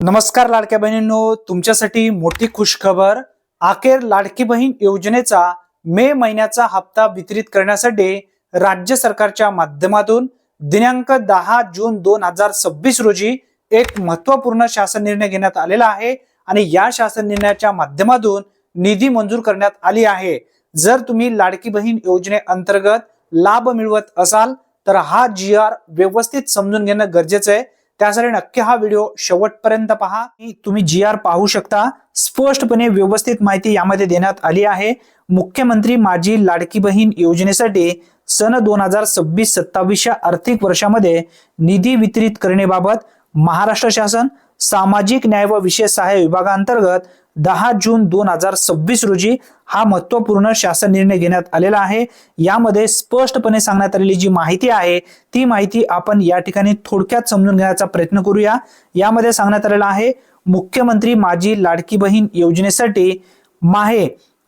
नमस्कार लाडक्या बहिणींनो, तुमच्यासाठी मोठी खुशखबर। अखेर लाडकी बहीण योजनेचा मे महिन्याचा हप्ता वितरित करण्यासाठी राज्य सरकारच्या माध्यमातून दिनांक 10 जून 2026 रोजी एक महत्त्वपूर्ण शासन निर्णय घेण्यात आलेला आहे आणि या शासन निर्णयाच्या माध्यमातून निधी मंजूर करण्यात आली आहे। जर तुम्ही लाडकी बहीण योजनेअंतर्गत लाभ मिळवत असाल तर हा GR व्यवस्थित समजून घेणं गरजेचं आहे। त्यासाठी नक्की हा व्हिडिओ शेवटपर्यंत पहा। तुम्ही GR पाहू शकता, स्पष्टपणे व्यवस्थित माहिती यामध्ये देण्यात आली आहे। मुख्यमंत्री माझी लाडकी बहीण योजनेसाठी सन 2026-27 या आर्थिक वर्षामध्ये निधी वितरित करण्याबाबत महाराष्ट्र शासन सामाजिक न्याय व विशेष सहाय्य विभागांतर्गत 10 जून 2026 रोजी हा महत्त्वपूर्ण शासन निर्णय घेण्यात आलेला आहे। यामध्ये स्पष्टपणे सांगण्यात आलेली जी माहिती आहे ती माहिती आपण या ठिकाणी थोडक्यात समजून घेण्याचा प्रयत्न करूया। यामध्ये सांगण्यात आलेला आहे, मुख्यमंत्री माझी लाडकी बहीण योजनेसाठी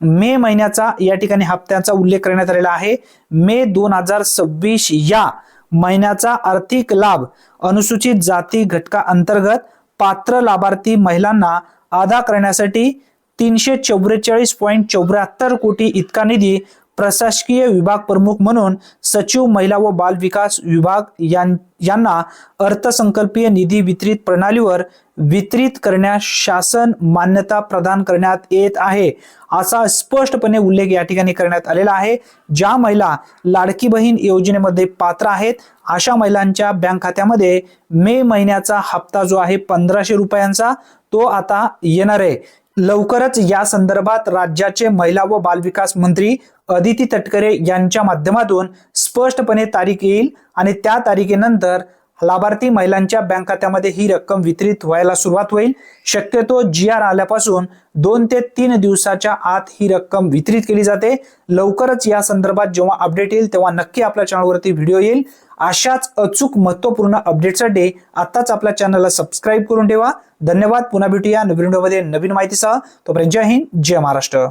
मे महिन्याचा या ठिकाणी हप्त्याचा उल्लेख करण्यात आलेला आहे। मे 2026 या महिन्याचा आर्थिक लाभ अनुसूचित जाती घटका अंतर्गत पात्र लाभार्थी महिलांना अदा करण्यासाठी 344.74 कोटी इतका निधी प्रशासकीय विभाग प्रमुख म्हणून सचिव महिला व बाल विकास विभाग यांना अर्थसंकल्पीय निधी वितरित प्रणालीवर वितरित करण्यास शासन मान्यता प्रदान करण्यात येत आहे, असा स्पष्टपणे उल्लेख या ठिकाणी करण्यात आलेला आहे। ज्या महिला लाडकी बहीण योजनेमध्ये पात्र आहेत अशा महिलांच्या बँक खात्यामध्ये मे महिन्याचा हप्ता जो आहे 1500 रुपयांचा तो आता येणार आहे। लवकरच या संदर्भात राज्याचे महिला व बालविकास मंत्री अदिती तटकरे यांच्या माध्यमातून स्पष्टपणे तारीख येईल आणि त्या तारखेनंतर लाभार्थी महिलांच्या बँक खात्यामध्ये ही रक्कम वितरित व्हायला सुरुवात होईल। शक्यतो GR आल्यापासून 2 ते 3 दिवसाच्या आत ही रक्कम वितरित केली जाते। लवकरच या संदर्भात जेव्हा अपडेट येईल तेव्हा नक्की आपल्या चॅनलवरती व्हिडिओ येईल। अशाच अचूक महत्त्वपूर्ण अपडेटसाठी आताच आपल्या चॅनलला सबस्क्राइब करून ठेवा। धन्यवाद। पुन्हा भेटूया नवीन व्हिडिओमध्ये नवीन माहितीसह। तोपर्यंत जय हिंद, जय महाराष्ट्र।